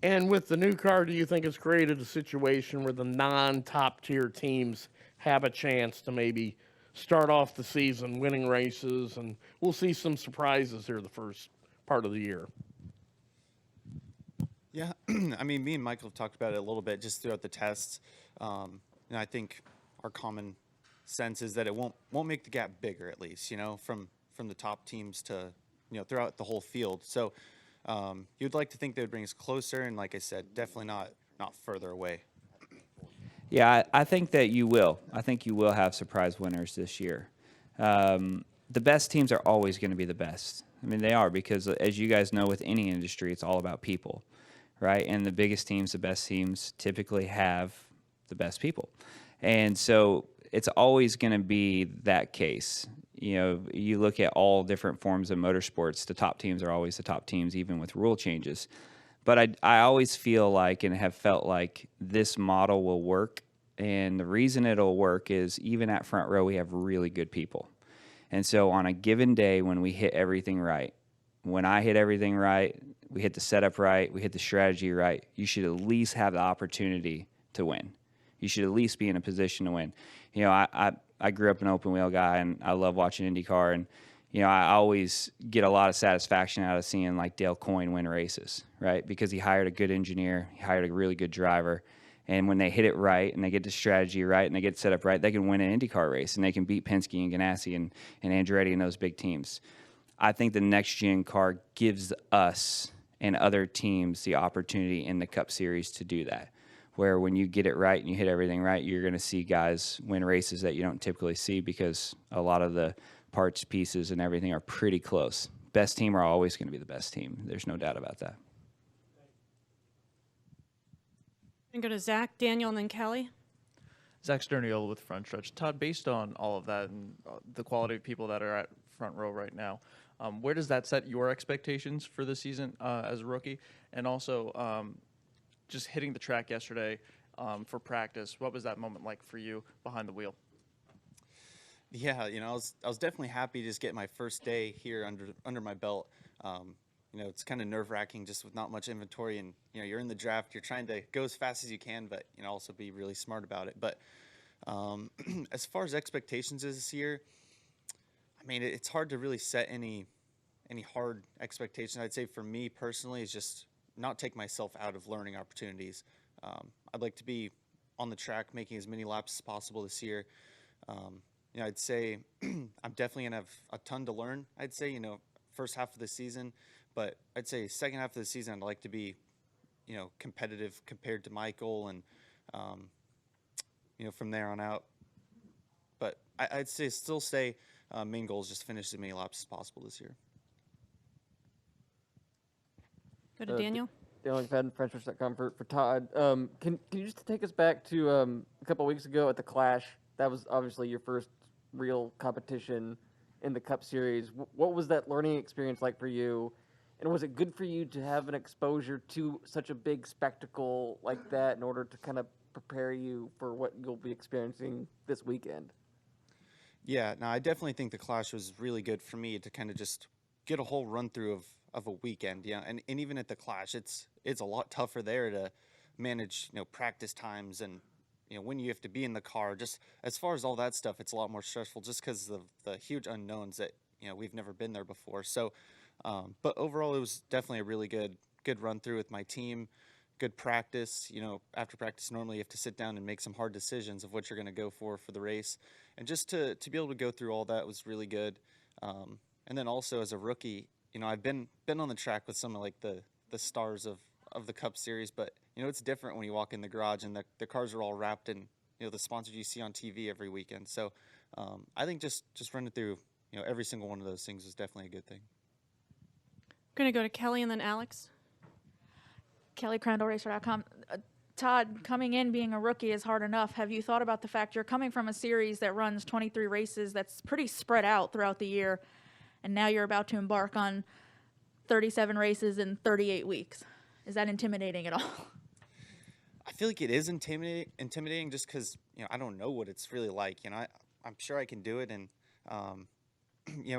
And with the new car, do you think it's created a situation where the non-top tier teams have a chance to maybe start off the season winning races, and we'll see some surprises here the first part of the year? Yeah, I mean, me and Michael have talked about it a little bit just throughout the tests, and I think our common sense is that it won't make the gap bigger, at least, from the top teams to throughout the whole field. So you'd like to think they would bring us closer, and like I said, definitely not further away. Yeah, I think that you will. I think you will have surprise winners this year. The best teams are always going to be the best. I mean, they are because, as you guys know, with any industry, it's all about people, right? And the biggest teams, the best teams, typically have the best people. And so it's always going to be that case. You look at all different forms of motorsports, the top teams are always the top teams, even with rule changes. But I always feel like and have felt like this model will work. And the reason it'll work is even at front row, we have really good people. And so on a given day when we hit everything right, when I hit everything right, we hit the setup right, we hit the strategy right, you should at least have the opportunity to win. You should at least be in a position to win. I grew up an open wheel guy, and I love watching IndyCar. And I always get a lot of satisfaction out of seeing like Dale Coyne win races, right? Because he hired a good engineer, he hired a really good driver, and when they hit it right and they get the strategy right and they get set up right, they can win an IndyCar race and they can beat Penske and Ganassi and Andretti and those big teams. I think the next gen car gives us and other teams the opportunity in the Cup Series to do that. Where when you get it right and you hit everything right, you're going to see guys win races that you don't typically see because a lot of the parts, pieces, and everything are pretty close. Best team are always going to be the best team. There's no doubt about that. And go to Zach, Daniel, and then Kelly. Zach Sterniola with Front Stretch. Todd, based on all of that and the quality of people that are at front row right now, where does that set your expectations for the season as a rookie? And also, just hitting the track yesterday for practice, what was that moment like for you behind the wheel? Yeah, I was definitely happy to just get my first day here under my belt. It's kind of nerve-wracking just with not much inventory, and you're in the draft, you're trying to go as fast as you can, but also be really smart about it. But as far as expectations is this year, I mean, it's hard to really set any hard expectations. I'd say for me personally is just not take myself out of learning opportunities. I'd like to be on the track making as many laps as possible this year. I'd say I'm definitely going to have a ton to learn, I'd say, first half of the season. But I'd say second half of the season, I'd like to be, competitive compared to Michael and, from there on out. But I'd still say main goal is just finish as many laps as possible this year. Go to Daniel. Daniel McFadden, FrenchRoach.com for Todd. Can you just take us back to a couple of weeks ago at the Clash? That was obviously your first real competition in the Cup Series. What was that learning experience like for you? And was it good for you to have an exposure to such a big spectacle like that in order to kind of prepare you for what you'll be experiencing this weekend? Yeah, no, I definitely think the Clash was really good for me to kind of just get a whole run through of a weekend. Yeah, and even at the Clash, it's a lot tougher there to manage, practice times and, when you have to be in the car. Just as far as all that stuff, it's a lot more stressful just because of the huge unknowns that, we've never been there before. So, but overall, it was definitely a really good run through with my team. Good practice. After practice, normally you have to sit down and make some hard decisions of what you're going to go for the race. And just to be able to go through all that was really good. And then also as a rookie, I've been on the track with some of like the stars of the Cup Series, but it's different when you walk in the garage and the cars are all wrapped in the sponsors you see on TV every weekend. So I think just running through every single one of those things was definitely a good thing. I'm going to go to Kelly and then Alex. Kelly, CrandallRacer.com. Todd, coming in being a rookie is hard enough. Have you thought about the fact you're coming from a series that runs 23 races that's pretty spread out throughout the year, and now you're about to embark on 37 races in 38 weeks? Is that intimidating at all? I feel like it is intimidating just because, I don't know what it's really like. I'm sure I can do it. And,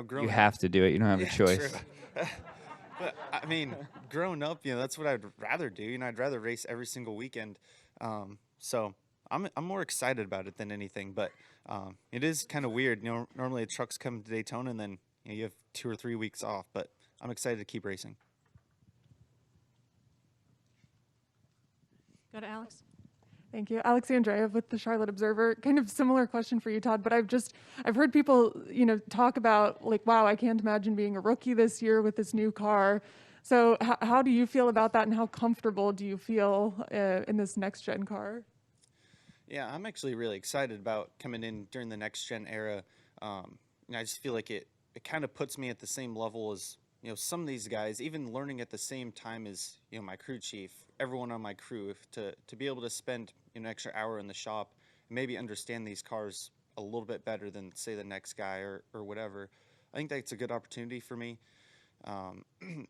growing You have to do it. You don't have a choice. True. But I mean, growing up, that's what I'd rather do. I'd rather race every single weekend. So I'm more excited about it than anything. But it is kind of weird. Normally the trucks come to Daytona and then you have 2 or 3 weeks off. But I'm excited to keep racing. Go to Alex. Thank you. Alexandria with the Charlotte Observer. Kind of similar question for you, Todd, but I've heard people, talk about like, wow, I can't imagine being a rookie this year with this new car. So how do you feel about that, and how comfortable do you feel in this next gen car? Yeah, I'm actually really excited about coming in during the next gen era. I just feel like it kind of puts me at the same level as some of these guys, even learning at the same time as my crew chief, everyone on my crew, to be able to spend an extra hour in the shop, and maybe understand these cars a little bit better than say the next guy or whatever. I think that's a good opportunity for me,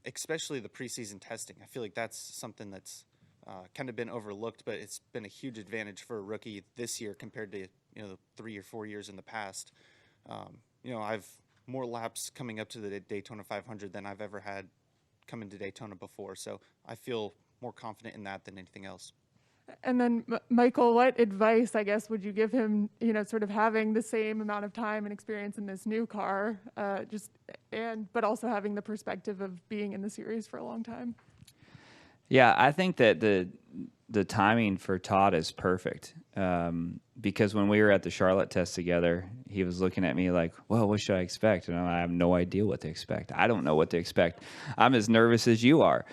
especially the preseason testing. I feel like that's something that's kind of been overlooked, but it's been a huge advantage for a rookie this year compared to the 3 or 4 years in the past. I've more laps coming up to the Daytona 500 than I've ever had coming to Daytona before, so I feel more confident in that than anything else. And then, Michael, what advice, I guess, would you give him, sort of having the same amount of time and experience in this new car, but also having the perspective of being in the series for a long time? Yeah, I think that the timing for Todd is perfect, because when we were at the Charlotte test together, he was looking at me like, well, what should I expect? And I have no idea what to expect. I don't know what to expect. I'm as nervous as you are.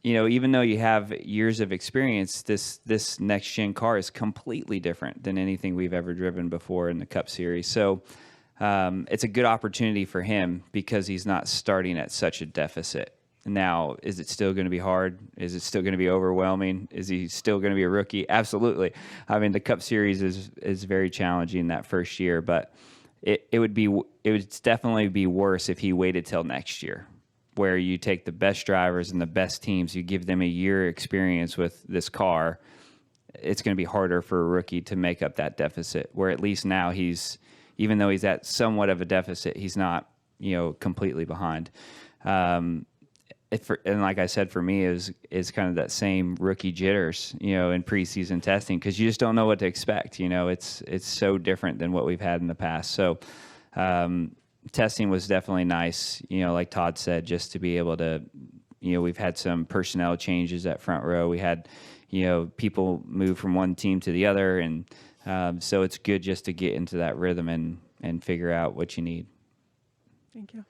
Even though you have years of experience, this next gen car is completely different than anything we've ever driven before in the Cup Series. So it's a good opportunity for him because he's not starting at such a deficit. Now, is it still going to be hard? Is it still going to be overwhelming? Is he still going to be a rookie? Absolutely. I mean, the Cup Series is very challenging that first year, but it would definitely be worse if he waited till next year, where you take the best drivers and the best teams, you give them a year experience with this car. It's going to be harder for a rookie to make up that deficit, where at least now even though he's at somewhat of a deficit, he's not, completely behind. And like I said, for me, is kind of that same rookie jitters, in preseason testing, because you just don't know what to expect. It's so different than what we've had in the past. So testing was definitely nice, like Todd said, just to be able to, we've had some personnel changes at front row. We had, people move from one team to the other. And so it's good just to get into that rhythm and figure out what you need. Thank you.